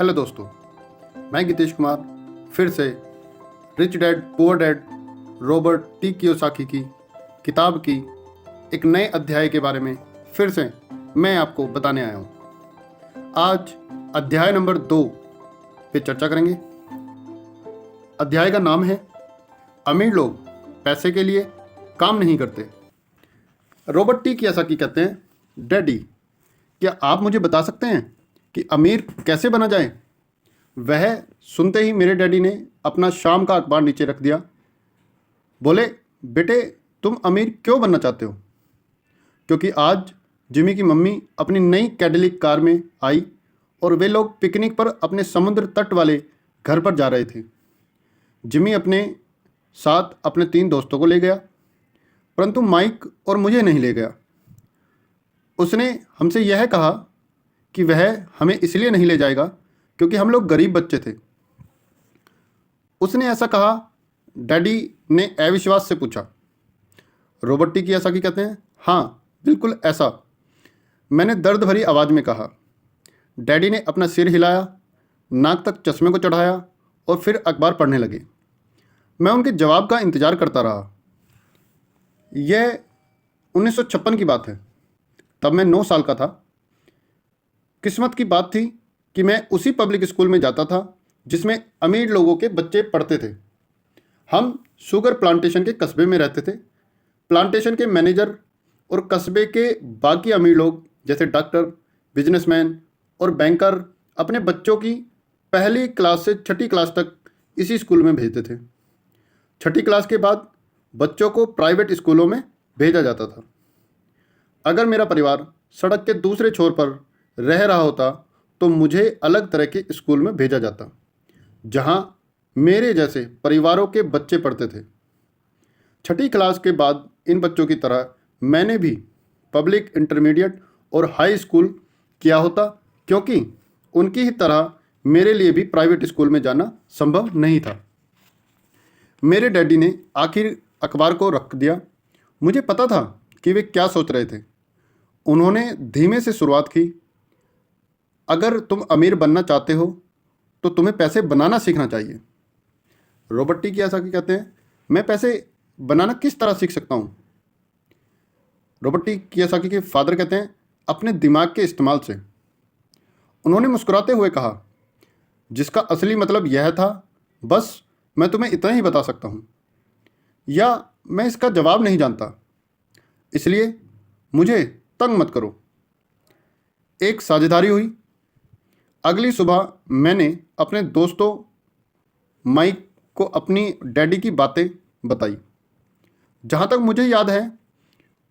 Hello दोस्तों, मैं गितेश कुमार फिर से rich dad poor dad Robert T Kiyosaki की किताब की एक नए अध्याय के बारे में फिर से मैं आपको बताने आया हूँ। आज अध्याय नंबर 2 पे चर्चा करेंगे। अध्याय का नाम है अमीर लोग पैसे के लिए काम नहीं करते। रॉबर्ट टी कियोसाकी कहते हैं, डैडी क्या आप मुझे बता सकते हैं कि अमीर कैसे बना जाए। वह सुनते ही मेरे डैडी ने अपना शाम का अखबार नीचे रख दिया। बोले, बेटे तुम अमीर क्यों बनना चाहते हो? क्योंकि आज जिमी की मम्मी अपनी नई कैडिलिक कार में आई और वे लोग पिकनिक पर अपने समुद्र तट वाले घर पर जा रहे थे। जिमी अपने साथ अपने 3 दोस्तों को ले गया, परंतु माइक और मुझे नहीं ले गया। उसने हमसे यह कहा कि वह हमें इसलिए नहीं ले जाएगा क्योंकि हम लोग गरीब बच्चे थे। उसने ऐसा कहा। डैडी ने अविश्वास से पूछा। रॉबर्ट टी कियोसाकी कहते हैं, हाँ बिल्कुल ऐसा, मैंने दर्द भरी आवाज़ में कहा। डैडी ने अपना सिर हिलाया, नाक तक चश्मे को चढ़ाया और फिर अखबार पढ़ने लगे। मैं उनके जवाब का इंतज़ार करता रहा। यह 1956 की बात है। तब मैं 9 साल का था। किस्मत की बात थी कि मैं उसी पब्लिक स्कूल में जाता था जिसमें अमीर लोगों के बच्चे पढ़ते थे। हम शुगर प्लांटेशन के कस्बे में रहते थे। प्लांटेशन के मैनेजर और कस्बे के बाकी अमीर लोग जैसे डॉक्टर, बिजनेसमैन और बैंकर अपने बच्चों की पहली क्लास से 6ठी क्लास तक इसी स्कूल में भेजते थे। 6ठी क्लास के बाद बच्चों को प्राइवेट स्कूलों में भेजा जाता था। अगर मेरा परिवार सड़क के दूसरे छोर पर रह रहा होता तो मुझे अलग तरह के स्कूल में भेजा जाता जहां मेरे जैसे परिवारों के बच्चे पढ़ते थे। 6ठी क्लास के बाद इन बच्चों की तरह मैंने भी पब्लिक इंटरमीडिएट और हाई स्कूल किया होता, क्योंकि उनकी ही तरह मेरे लिए भी प्राइवेट स्कूल में जाना संभव नहीं था। मेरे डैडी ने आखिर अखबार को रख दिया। मुझे पता था कि वे क्या सोच रहे थे। उन्होंने धीमे से शुरुआत की। अगर तुम अमीर बनना चाहते हो तो तुम्हें पैसे बनाना सीखना चाहिए। रॉबर्ट टी कियोसाकी कहते हैं, मैं पैसे बनाना किस तरह सीख सकता हूँ? रॉबर्ट टी कियोसाकी के फादर कहते हैं, अपने दिमाग के इस्तेमाल से। उन्होंने मुस्कुराते हुए कहा, जिसका असली मतलब यह था, बस मैं तुम्हें इतना ही बता सकता हूँ, या मैं इसका जवाब नहीं जानता, इसलिए मुझे तंग मत करो। एक साझेदारी हुई। अगली सुबह मैंने अपने दोस्तों माइक को अपनी डैडी की बातें बताई। जहाँ तक मुझे याद है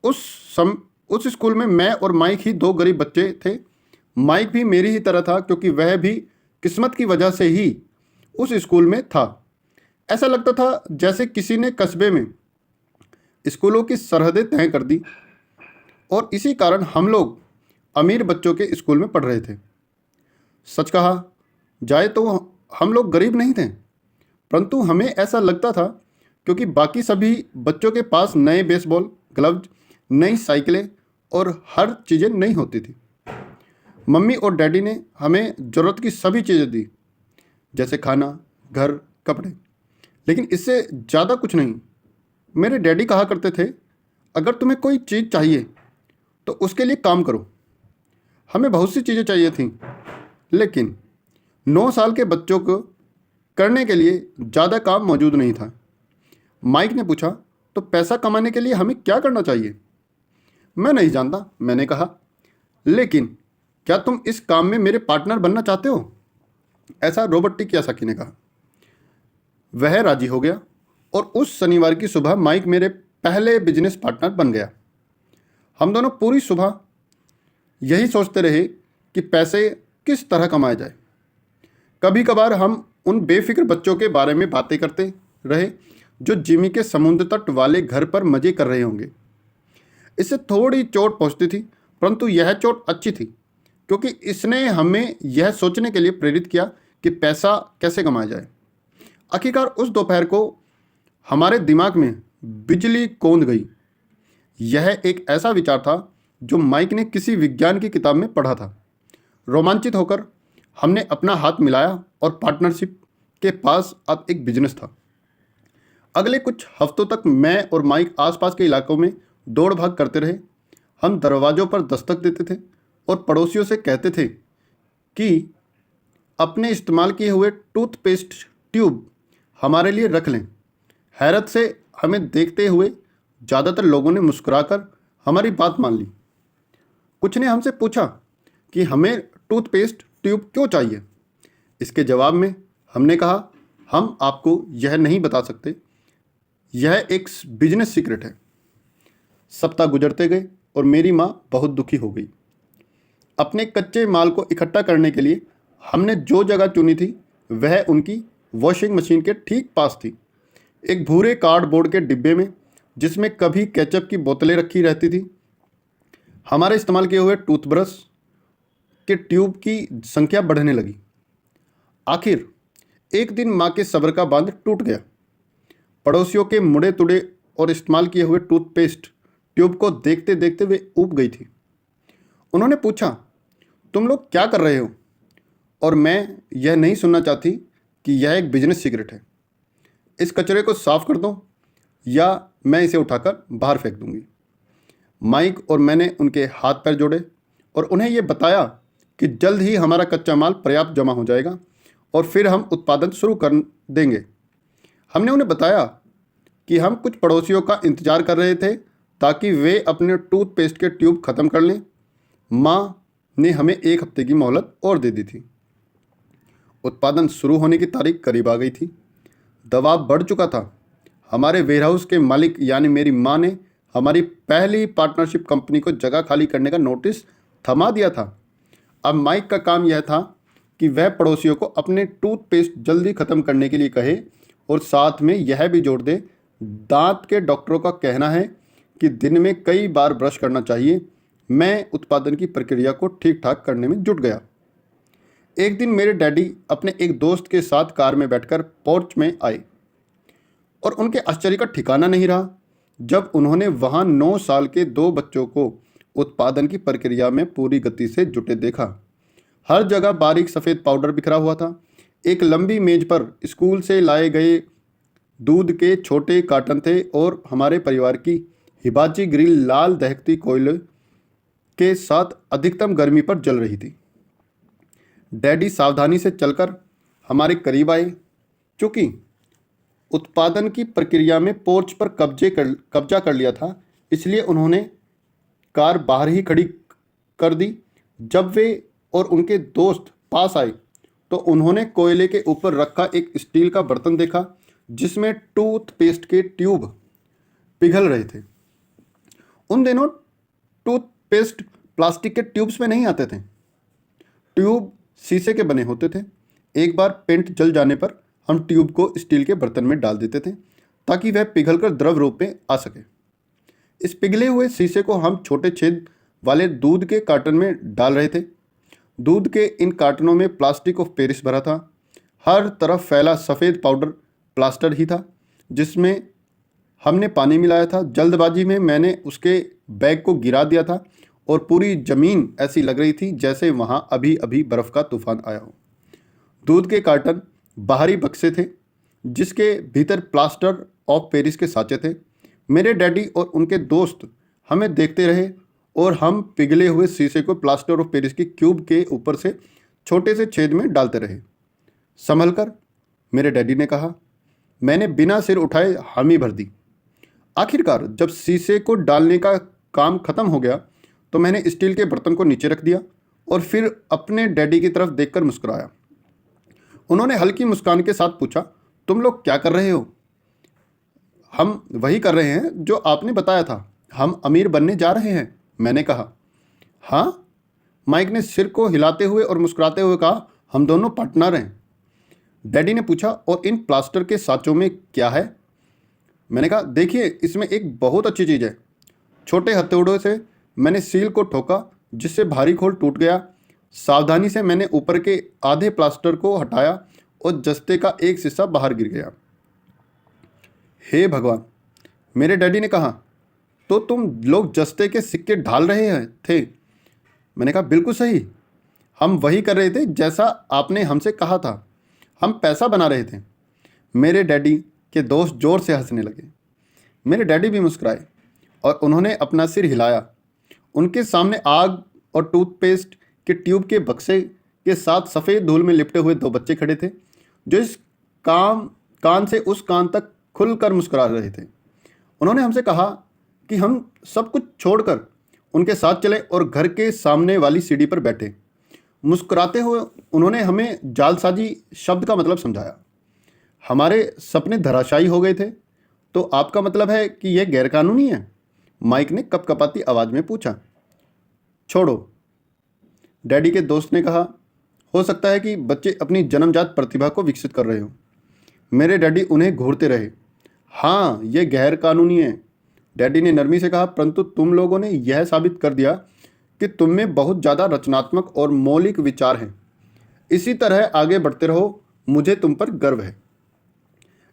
उस स्कूल में मैं और माइक ही 2 गरीब बच्चे थे। माइक भी मेरी ही तरह था क्योंकि वह भी किस्मत की वजह से ही उस स्कूल में था। ऐसा लगता था जैसे किसी ने कस्बे में स्कूलों की सरहदें तय कर दी और इसी कारण हम लोग अमीर बच्चों के स्कूल में पढ़ रहे थे। सच कहा जाए तो हम लोग गरीब नहीं थे, परंतु हमें ऐसा लगता था क्योंकि बाकी सभी बच्चों के पास नए बेसबॉल ग्लव्स, नई साइकिलें और हर चीज़ें नई होती थी। मम्मी और डैडी ने हमें ज़रूरत की सभी चीज़ें दी, जैसे खाना, घर, कपड़े, लेकिन इससे ज़्यादा कुछ नहीं। मेरे डैडी कहा करते थे, अगर तुम्हें कोई चीज़ चाहिए तो उसके लिए काम करो। हमें बहुत सी चीज़ें चाहिए थीं, लेकिन 9 साल के बच्चों को करने के लिए ज़्यादा काम मौजूद नहीं था। माइक ने पूछा, तो पैसा कमाने के लिए हमें क्या करना चाहिए? मैं नहीं जानता, मैंने कहा, लेकिन क्या तुम इस काम में मेरे पार्टनर बनना चाहते हो? ऐसा रॉबर्ट टी कियोसाकी ने कहा। वह राजी हो गया और उस शनिवार की सुबह माइक मेरे पहले बिजनेस पार्टनर बन गया। हम दोनों पूरी सुबह यही सोचते रहे कि पैसे किस तरह कमाया जाए। कभी कभार हम उन बेफिक्र बच्चों के बारे में बातें करते रहे जो जिमी के समुद्र तट वाले घर पर मज़े कर रहे होंगे। इससे थोड़ी चोट पहुंचती थी, परंतु यह चोट अच्छी थी क्योंकि इसने हमें यह सोचने के लिए प्रेरित किया कि पैसा कैसे कमाया जाए। आखिरकार उस दोपहर को हमारे दिमाग में बिजली कौंध गई। यह एक ऐसा विचार था जो माइक ने किसी विज्ञान की किताब में पढ़ा था। रोमांचित होकर हमने अपना हाथ मिलाया और पार्टनरशिप के पास अब एक बिजनेस था। अगले कुछ हफ्तों तक मैं और माइक आसपास के इलाकों में दौड़ भाग करते रहे। हम दरवाज़ों पर दस्तक देते थे और पड़ोसियों से कहते थे कि अपने इस्तेमाल किए हुए टूथपेस्ट ट्यूब हमारे लिए रख लें। हैरत से हमें देखते हुए ज़्यादातर लोगों ने मुस्कुराकर हमारी बात मान ली। कुछ ने हमसे पूछा कि हमें टूथपेस्ट ट्यूब क्यों चाहिए। इसके जवाब में हमने कहा, हम आपको यह नहीं बता सकते, यह एक बिजनेस सीक्रेट है। सप्ताह गुजरते गए और मेरी माँ बहुत दुखी हो गई। अपने कच्चे माल को इकट्ठा करने के लिए हमने जो जगह चुनी थी वह उनकी वॉशिंग मशीन के ठीक पास थी। एक भूरे कार्डबोर्ड के डिब्बे में, जिसमें कभी केचप की बोतलें रखी रहती थी, हमारे इस्तेमाल किए हुए टूथब्रश के ट्यूब की संख्या बढ़ने लगी। आखिर एक दिन माँ के सब्र का बांध टूट गया। पड़ोसियों के मुड़े तुड़े और इस्तेमाल किए हुए टूथपेस्ट ट्यूब को देखते देखते वे ऊब गई थी। उन्होंने पूछा, तुम लोग क्या कर रहे हो? और मैं यह नहीं सुनना चाहती कि यह एक बिजनेस सीक्रेट है। इस कचरे को साफ कर दो या मैं इसे उठाकर बाहर फेंक दूंगी। माइक और मैंने उनके हाथ पैर जोड़े और उन्हें यह बताया कि जल्द ही हमारा कच्चा माल पर्याप्त जमा हो जाएगा और फिर हम उत्पादन शुरू कर देंगे। हमने उन्हें बताया कि हम कुछ पड़ोसियों का इंतजार कर रहे थे ताकि वे अपने टूथपेस्ट के ट्यूब ख़त्म कर लें। माँ ने हमें 1 हफ्ते की मोहलत और दे दी थी। उत्पादन शुरू होने की तारीख करीब आ गई थी। दबाव बढ़ चुका था। हमारे वेयरहाउस के मालिक यानी मेरी माँ ने हमारी पहली पार्टनरशिप कंपनी को जगह खाली करने का नोटिस थमा दिया था। अब माइक का काम यह था कि वह पड़ोसियों को अपने टूथपेस्ट जल्दी ख़त्म करने के लिए कहे और साथ में यह भी जोड़ दे, दांत के डॉक्टरों का कहना है कि दिन में कई बार ब्रश करना चाहिए। मैं उत्पादन की प्रक्रिया को ठीक ठाक करने में जुट गया। एक दिन मेरे डैडी अपने एक दोस्त के साथ कार में बैठकर पोर्च में आए और उनके आश्चर्य का ठिकाना नहीं रहा जब उन्होंने वहां 9 साल के 2 बच्चों को उत्पादन की प्रक्रिया में पूरी गति से जुटे देखा। हर जगह बारीक सफ़ेद पाउडर बिखरा हुआ था। एक लंबी मेज पर स्कूल से लाए गए दूध के छोटे कार्टन थे और हमारे परिवार की हिबाची ग्रिल लाल दहकती कोयले के साथ अधिकतम गर्मी पर जल रही थी। डैडी सावधानी से चलकर हमारे करीब आए। चूँकि उत्पादन की प्रक्रिया में पोर्च पर कब्जा कर लिया था, इसलिए उन्होंने कार बाहर ही खड़ी कर दी। जब वे और उनके दोस्त पास आए तो उन्होंने कोयले के ऊपर रखा एक स्टील का बर्तन देखा जिसमें टूथपेस्ट के ट्यूब पिघल रहे थे। उन दिनों टूथपेस्ट प्लास्टिक के ट्यूब्स में नहीं आते थे। ट्यूब शीशे के बने होते थे। एक बार पेंट जल जाने पर हम ट्यूब को स्टील के बर्तन में डाल देते थे ताकि वह पिघलकर द्रव रूप में आ सके। इस पिघले हुए शीशे को हम छोटे छेद वाले दूध के कार्टन में डाल रहे थे। दूध के इन कार्टनों में प्लास्टिक ऑफ पेरिस भरा था। हर तरफ फैला सफ़ेद पाउडर प्लास्टर ही था जिसमें हमने पानी मिलाया था। जल्दबाजी में मैंने उसके बैग को गिरा दिया था और पूरी ज़मीन ऐसी लग रही थी जैसे वहाँ अभी अभी बर्फ़ का तूफान आया हो। दूध के कार्टन बाहरी बक्से थे जिसके भीतर प्लास्टर ऑफ पेरिस के साँचे थे। मेरे डैडी और उनके दोस्त हमें देखते रहे और हम पिघले हुए शीशे को प्लास्टर ऑफ पेरिस की क्यूब के ऊपर से छोटे से छेद में डालते रहे। संभल कर, मेरे डैडी ने कहा। मैंने बिना सिर उठाए हामी भर दी। आखिरकार जब शीशे को डालने का काम खत्म हो गया तो मैंने स्टील के बर्तन को नीचे रख दिया और फिर अपने डैडी की तरफ देखकर मुस्कुराया। उन्होंने हल्की मुस्कान के साथ पूछा, तुम लोग क्या कर रहे हो? हम वही कर रहे हैं जो आपने बताया था, हम अमीर बनने जा रहे हैं, मैंने कहा। हाँ? माइक ने सिर को हिलाते हुए और मुस्कुराते हुए कहा, हम दोनों पार्टनर हैं। डैडी ने पूछा, और इन प्लास्टर के साँचों में क्या है? मैंने कहा, देखिए, इसमें एक बहुत अच्छी चीज़ है। छोटे हथौड़े से मैंने सील को ठोका जिससे भारी खोल टूट गया। सावधानी से मैंने ऊपर के आधे प्लास्टर को हटाया और जस्ते का एक हिस्सा बाहर गिर गया। हे भगवान, मेरे डैडी ने कहा, तो तुम लोग जस्ते के सिक्के ढाल रहे थे? मैंने कहा, बिल्कुल सही। हम वही कर रहे थे जैसा आपने हमसे कहा था। हम पैसा बना रहे थे। मेरे डैडी के दोस्त जोर से हंसने लगे। मेरे डैडी भी मुस्कुराए और उन्होंने अपना सिर हिलाया। उनके सामने आग और टूथपेस्ट के ट्यूब के बक्से के साथ सफ़ेद धूल में लिपटे हुए दो बच्चे खड़े थे, जो इस कान से उस कान तक खुलकर मुस्कुरा रहे थे। उन्होंने हमसे कहा कि हम सब कुछ छोड़कर उनके साथ चले और घर के सामने वाली सीढ़ी पर बैठे। मुस्कुराते हुए उन्होंने हमें जालसाजी शब्द का मतलब समझाया। हमारे सपने धराशायी हो गए थे। तो आपका मतलब है कि यह गैरकानूनी है? माइक ने कपकपाती आवाज़ में पूछा। छोड़ो, डैडी के दोस्त ने कहा। हो सकता है कि बच्चे अपनी जन्मजात प्रतिभा को विकसित कर रहे हो। मेरे डैडी उन्हें घूरते रहे। हाँ, यह गैर कानूनी है, डैडी ने नरमी से कहा, परंतु तुम लोगों ने यह साबित कर दिया कि तुम में बहुत ज़्यादा रचनात्मक और मौलिक विचार हैं। इसी तरह आगे बढ़ते रहो, मुझे तुम पर गर्व है।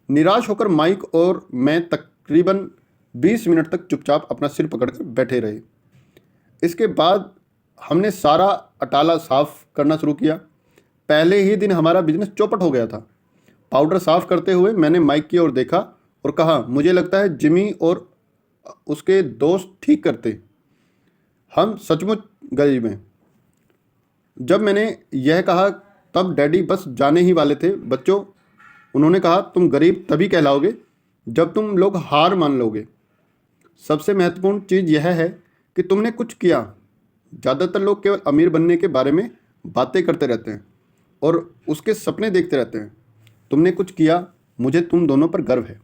निराश होकर माइक और मैं तकरीबन 20 मिनट तक चुपचाप अपना सिर पकड़कर बैठे रहे। इसके बाद हमने सारा अटाला साफ करना शुरू किया। पहले ही दिन हमारा बिजनेस चौपट हो गया था। पाउडर साफ करते हुए मैंने माइक की ओर देखा और कहा, मुझे लगता है जिमी और उसके दोस्त ठीक करते। हम सचमुच गरीब हैं। जब मैंने यह कहा तब डैडी बस जाने ही वाले थे। बच्चों, उन्होंने कहा, तुम गरीब तभी कहलाओगे जब तुम लोग हार मान लोगे। सबसे महत्वपूर्ण चीज़ यह है कि तुमने कुछ किया। ज़्यादातर लोग केवल अमीर बनने के बारे में बातें करते रहते हैं और उसके सपने देखते रहते हैं। तुमने कुछ किया, मुझे तुम दोनों पर गर्व है।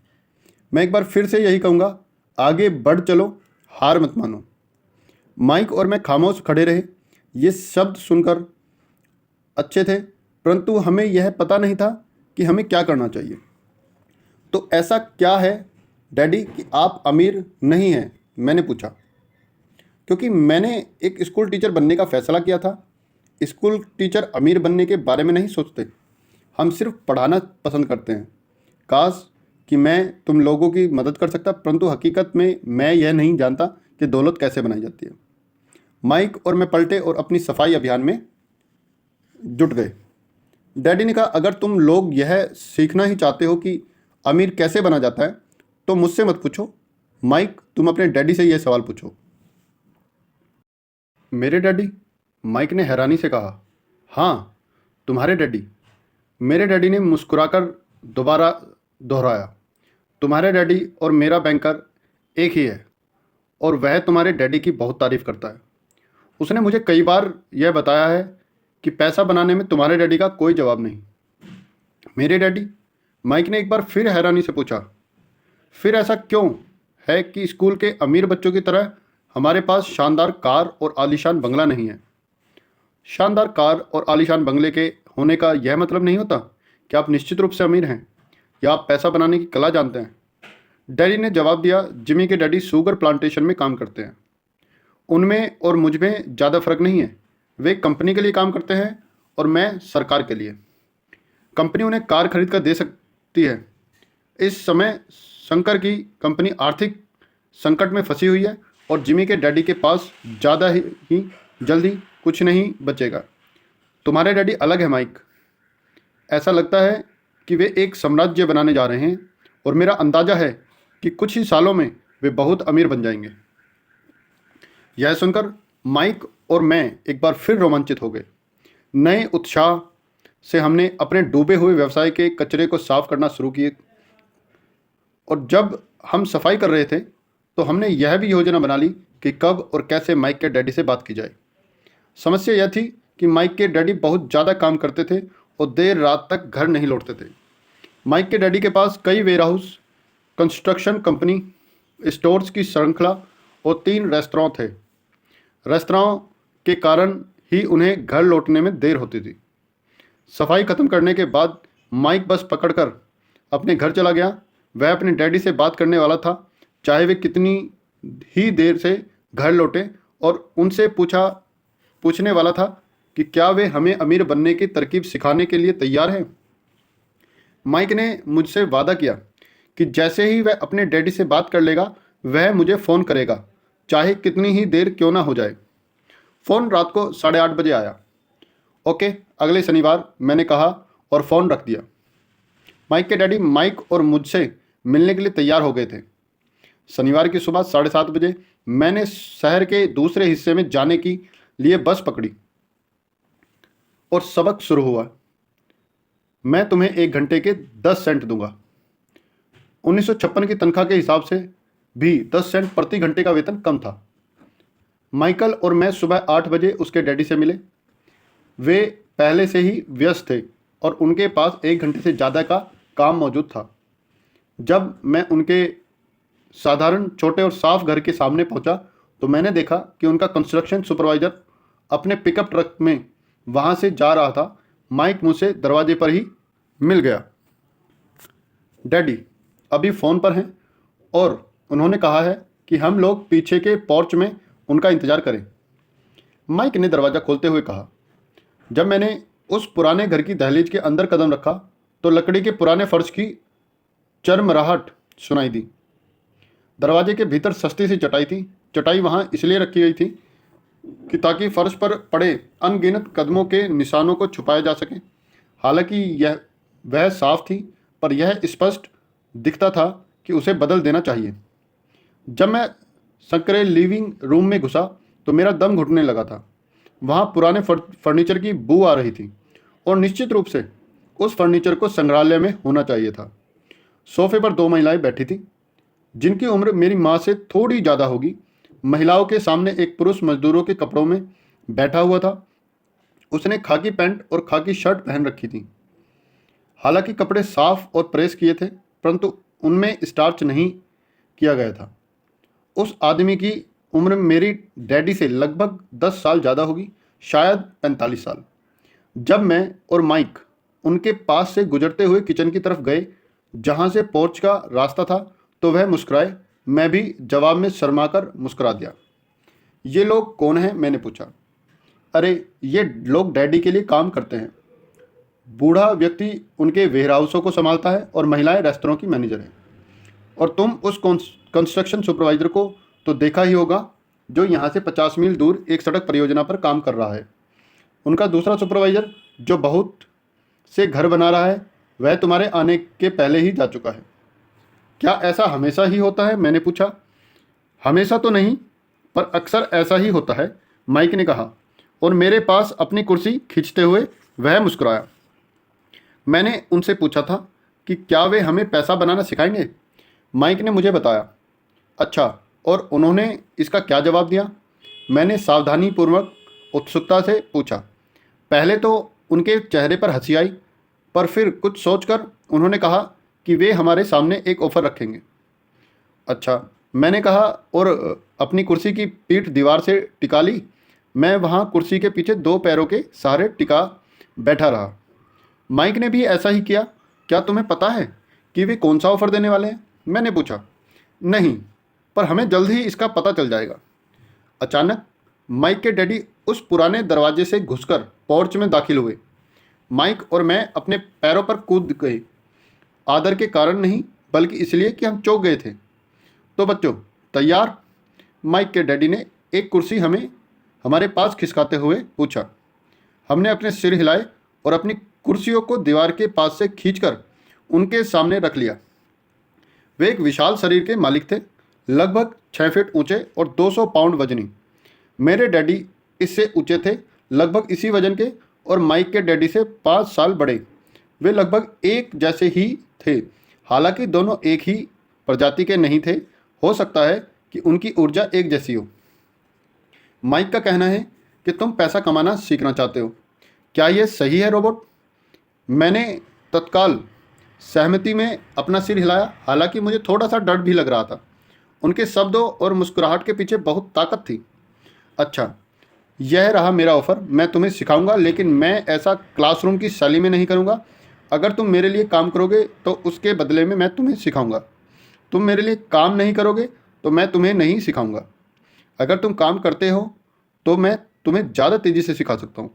मैं एक बार फिर से यही कहूँगा, आगे बढ़ चलो, हार मत मानो। माइक और मैं खामोश खड़े रहे। ये शब्द सुनकर अच्छे थे, परंतु हमें यह पता नहीं था कि हमें क्या करना चाहिए। तो ऐसा क्या है डैडी कि आप अमीर नहीं हैं? मैंने पूछा। क्योंकि मैंने एक स्कूल टीचर बनने का फैसला किया था। स्कूल टीचर अमीर बनने के बारे में नहीं सोचते, हम सिर्फ पढ़ाना पसंद करते हैं। काश कि मैं तुम लोगों की मदद कर सकता, परंतु हकीकत में मैं यह नहीं जानता कि दौलत कैसे बनाई जाती है। माइक और मैं पलटे और अपनी सफाई अभियान में जुट गए। डैडी ने कहा, अगर तुम लोग यह सीखना ही चाहते हो कि अमीर कैसे बना जाता है तो मुझसे मत पूछो। माइक, तुम अपने डैडी से यह सवाल पूछो। मेरे डैडी? माइक ने हैरानी से कहा। हाँ, तुम्हारे डैडी। मेरे डैडी ने मुस्कुराकर दोबारा दोहराया, तुम्हारे डैडी और मेरा बैंकर एक ही है और वह तुम्हारे डैडी की बहुत तारीफ़ करता है। उसने मुझे कई बार यह बताया है कि पैसा बनाने में तुम्हारे डैडी का कोई जवाब नहीं। मेरे डैडी? माइक ने एक बार फिर हैरानी से पूछा। फिर ऐसा क्यों है कि स्कूल के अमीर बच्चों की तरह हमारे पास शानदार कार और आलीशान बंगला नहीं है? शानदार कार और आलीशान बंगले के होने का यह मतलब नहीं होता कि आप निश्चित रूप से अमीर हैं या आप पैसा बनाने की कला जानते हैं। डैडी ने जवाब दिया, जिमी के डैडी शुगर प्लांटेशन में काम करते हैं। उनमें और मुझ में ज़्यादा फर्क नहीं है। वे कंपनी के लिए काम करते हैं और मैं सरकार के लिए। कंपनी उन्हें कार खरीद कर दे सकती है। इस समय शंकर की कंपनी आर्थिक संकट में फंसी हुई है और जिमी के डैडी के पास ज़्यादा ही जल्दी कुछ नहीं बचेगा। तुम्हारे डैडी अलग है माइक। ऐसा लगता है कि वे एक साम्राज्य बनाने जा रहे हैं और मेरा अंदाज़ा है कि कुछ ही सालों में वे बहुत अमीर बन जाएंगे। यह सुनकर माइक और मैं एक बार फिर रोमांचित हो गए। नए उत्साह से हमने अपने डूबे हुए व्यवसाय के कचरे को साफ करना शुरू किए और जब हम सफाई कर रहे थे तो हमने यह भी योजना बना ली कि कब और कैसे माइक के डैडी से बात की जाए। समस्या यह थी कि माइक के डैडी बहुत ज़्यादा काम करते थे और देर रात तक घर नहीं लौटते थे। माइक के डैडी के पास कई वेयरहाउस, कंस्ट्रक्शन कंपनी, स्टोर्स की श्रृंखला और 3 रेस्तरां थे। रेस्तरां के कारण ही उन्हें घर लौटने में देर होती थी। सफाई खत्म करने के बाद माइक बस पकड़कर अपने घर चला गया। वह अपने डैडी से बात करने वाला था, चाहे वे कितनी ही देर से घर लौटे, और उनसे पूछने वाला था कि क्या वे हमें अमीर बनने की तरकीब सिखाने के लिए तैयार हैं। माइक ने मुझसे वादा किया कि जैसे ही वह अपने डैडी से बात कर लेगा वह मुझे फ़ोन करेगा, चाहे कितनी ही देर क्यों ना हो जाए। फ़ोन रात को 8:30 बजे आया। ओके, अगले शनिवार, मैंने कहा और फ़ोन रख दिया। माइक के डैडी माइक और मुझसे मिलने के लिए तैयार हो गए थे। शनिवार की सुबह 7:30 बजे मैंने शहर के दूसरे हिस्से में जाने के लिए बस पकड़ी और सबक शुरू हुआ। मैं तुम्हें 1 घंटे के 10 सेंट दूंगा। 1956 की तनख्वाह के हिसाब से भी 10 सेंट प्रति घंटे का वेतन कम था। माइकल और मैं सुबह 8 बजे उसके डैडी से मिले। वे पहले से ही व्यस्त थे और उनके पास 1 घंटे से ज़्यादा का काम मौजूद था। जब मैं उनके साधारण छोटे और साफ घर के सामने पहुंचा तो मैंने देखा कि उनका कंस्ट्रक्शन सुपरवाइजर अपने पिकअप ट्रक में वहां से जा रहा था। माइक मुझसे दरवाजे पर ही मिल गया। डैडी अभी फ़ोन पर हैं और उन्होंने कहा है कि हम लोग पीछे के पोर्च में उनका इंतज़ार करें। माइक ने दरवाज़ा खोलते हुए कहा। जब मैंने उस पुराने घर की दहलीज के अंदर कदम रखा तो लकड़ी के पुराने फर्श की चरमराहट सुनाई दी। दरवाजे के भीतर सस्ती सी चटाई थी। चटाई वहाँ इसलिए रखी गई थी कि ताकि फर्श पर पड़े अनगिनत कदमों के निशानों को छुपाया जा सके। हालांकि यह वह साफ थी, पर यह स्पष्ट दिखता था कि उसे बदल देना चाहिए। जब मैं संकरे लिविंग रूम में घुसा तो मेरा दम घुटने लगा था। वहाँ पुराने फर्नीचर की बू आ रही थी और निश्चित रूप से उस फर्नीचर को संग्रहालय में होना चाहिए था। सोफे पर 2 महिलाएं बैठी थीं, जिनकी उम्र मेरी माँ से थोड़ी ज़्यादा होगी। महिलाओं के सामने एक पुरुष मजदूरों के कपड़ों में बैठा हुआ था। उसने खाकी पैंट और खाकी शर्ट पहन रखी थी। हालांकि कपड़े साफ और प्रेस किए थे, परंतु उनमें स्टार्च नहीं किया गया था। उस आदमी की उम्र मेरी डैडी से लगभग 10 साल ज़्यादा होगी, शायद 45 साल। जब मैं और माइक उनके पास से गुजरते हुए किचन की तरफ गए, जहाँ से पोर्च का रास्ता था, तो वह मुस्कुराए। मैं भी जवाब में शर्माकर मुस्कुरा दिया। ये लोग कौन हैं? मैंने पूछा। अरे, ये लोग डैडी के लिए काम करते हैं। बूढ़ा व्यक्ति उनके वेयरहाउसों को संभालता है और महिलाएं रेस्तरां की मैनेजर हैं। और तुम उस कंस्ट्रक्शन सुपरवाइजर को तो देखा ही होगा जो यहाँ से 50 मील दूर एक सड़क परियोजना पर काम कर रहा है। उनका दूसरा सुपरवाइजर जो बहुत से घर बना रहा है, वह तुम्हारे आने के पहले ही जा चुका है। क्या ऐसा हमेशा ही होता है? मैंने पूछा। हमेशा तो नहीं, पर अक्सर ऐसा ही होता है, माइक ने कहा और मेरे पास अपनी कुर्सी खींचते हुए वह मुस्कुराया। मैंने उनसे पूछा था कि क्या वे हमें पैसा बनाना सिखाएंगे। माइक ने मुझे बताया। अच्छा, और उन्होंने इसका क्या जवाब दिया? मैंने सावधानीपूर्वक उत्सुकता से पूछा। पहले तो उनके चेहरे पर हंसी आई, पर फिर कुछ सोचकर उन्होंने कहा कि वे हमारे सामने एक ऑफ़र रखेंगे। अच्छा, मैंने कहा और अपनी कुर्सी की पीठ दीवार से टिका ली। मैं वहाँ कुर्सी के पीछे 2 पैरों के सहारे टिका बैठा रहा। माइक ने भी ऐसा ही किया। क्या तुम्हें पता है कि वे कौन सा ऑफ़र देने वाले हैं? मैंने पूछा। नहीं, पर हमें जल्द ही इसका पता चल जाएगा। अचानक माइक के डैडी उस पुराने दरवाजे से घुसकर पोर्च में दाखिल हुए। माइक और मैं अपने पैरों पर कूद गए, आदर के कारण नहीं, बल्कि इसलिए कि हम चौंक गए थे। तो बच्चों, तैयार? माइक के डैडी ने एक कुर्सी हमारे पास खिसकाते हुए पूछा। हमने अपने सिर हिलाए और अपनी कुर्सियों को दीवार के पास से खींचकर उनके सामने रख लिया। वे एक विशाल शरीर के मालिक थे, लगभग 6 फीट ऊंचे और 200 पाउंड वजनी। मेरे डैडी इससे ऊंचे थे, लगभग इसी वजन के, और माइक के डैडी से 5 साल बड़े। वे लगभग एक जैसे ही थे, हालांकि दोनों एक ही प्रजाति के नहीं थे। हो सकता है कि उनकी ऊर्जा एक जैसी हो। माइक का कहना है कि तुम पैसा कमाना सीखना चाहते हो। क्या यह सही है रोबोट? मैंने तत्काल सहमति में अपना सिर हिलाया, हालांकि मुझे थोड़ा सा डर भी लग रहा था। उनके शब्दों और मुस्कुराहट के पीछे बहुत ताकत थी। अच्छा, यह रहा मेरा ऑफ़र। मैं तुम्हें सिखाऊंगा, लेकिन मैं ऐसा क्लासरूम की शैली में नहीं करूंगा। अगर तुम मेरे लिए काम करोगे तो उसके बदले में मैं तुम्हें सिखाऊंगा। तुम मेरे लिए काम नहीं करोगे तो मैं तुम्हें नहीं सिखाऊंगा। अगर तुम काम करते हो तो मैं तुम्हें ज़्यादा तेज़ी से सिखा सकता हूँ,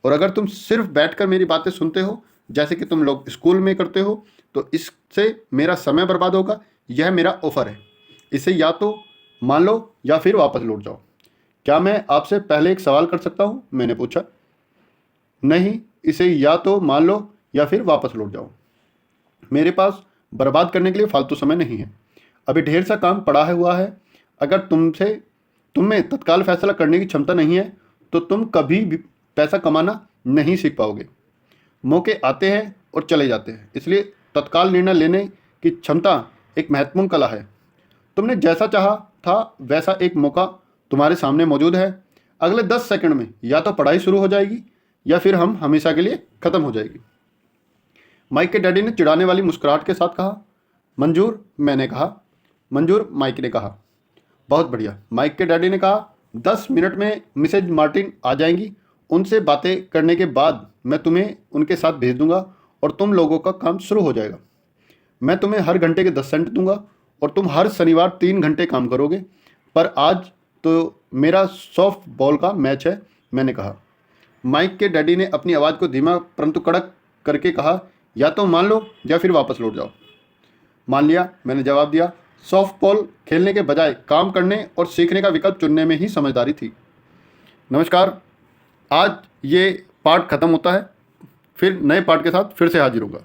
और अगर तुम सिर्फ बैठकर मेरी बातें सुनते हो जैसे कि तुम लोग स्कूल में करते हो, तो इससे मेरा समय बर्बाद होगा। यह मेरा ऑफ़र है। इसे या तो मान लो या फिर वापस लौट जाओ। क्या मैं आपसे पहले एक सवाल कर सकता हूँ? मैंने पूछा। नहीं, इसे या तो मान लो या फिर वापस लौट जाओ। मेरे पास बर्बाद करने के लिए फालतू समय नहीं है। अभी ढेर सा काम पड़ा हुआ है। अगर तुम में तत्काल फैसला करने की क्षमता नहीं है तो तुम कभी भी पैसा कमाना नहीं सीख पाओगे। मौके आते हैं और चले जाते हैं, इसलिए तत्काल निर्णय लेने की क्षमता एक महत्वपूर्ण कला है। तुमने जैसा चाहा था वैसा एक मौका तुम्हारे सामने मौजूद है। अगले 10 सेकंड में या तो पढ़ाई शुरू हो जाएगी या फिर हम हमेशा के लिए ख़त्म हो जाएगी। माइक के डैडी ने चिढ़ाने वाली मुस्कुराहट के साथ कहा। मंजूर, मैंने कहा। मंजूर, माइक ने कहा। बहुत बढ़िया, माइक के डैडी ने कहा। 10 मिनट में मिसेज मार्टिन आ जाएंगी। उनसे बातें करने के बाद मैं तुम्हें उनके साथ भेज दूंगा और तुम लोगों का काम शुरू हो जाएगा। मैं तुम्हें हर घंटे के 10 सेंट दूंगा और तुम हर शनिवार 3 घंटे काम करोगे। पर आज तो मेरा सॉफ्ट बॉल का मैच है, मैंने कहा। माइक के डैडी ने अपनी आवाज़ को धीमा परंतु कड़क करके कहा, या तो मान लो या फिर वापस लौट जाओ। मान लिया, मैंने जवाब दिया। सॉफ्ट बॉल खेलने के बजाय काम करने और सीखने का विकल्प चुनने में ही समझदारी थी। नमस्कार, आज ये पार्ट ख़त्म होता है। फिर नए पार्ट के साथ फिर से हाजिर होगा।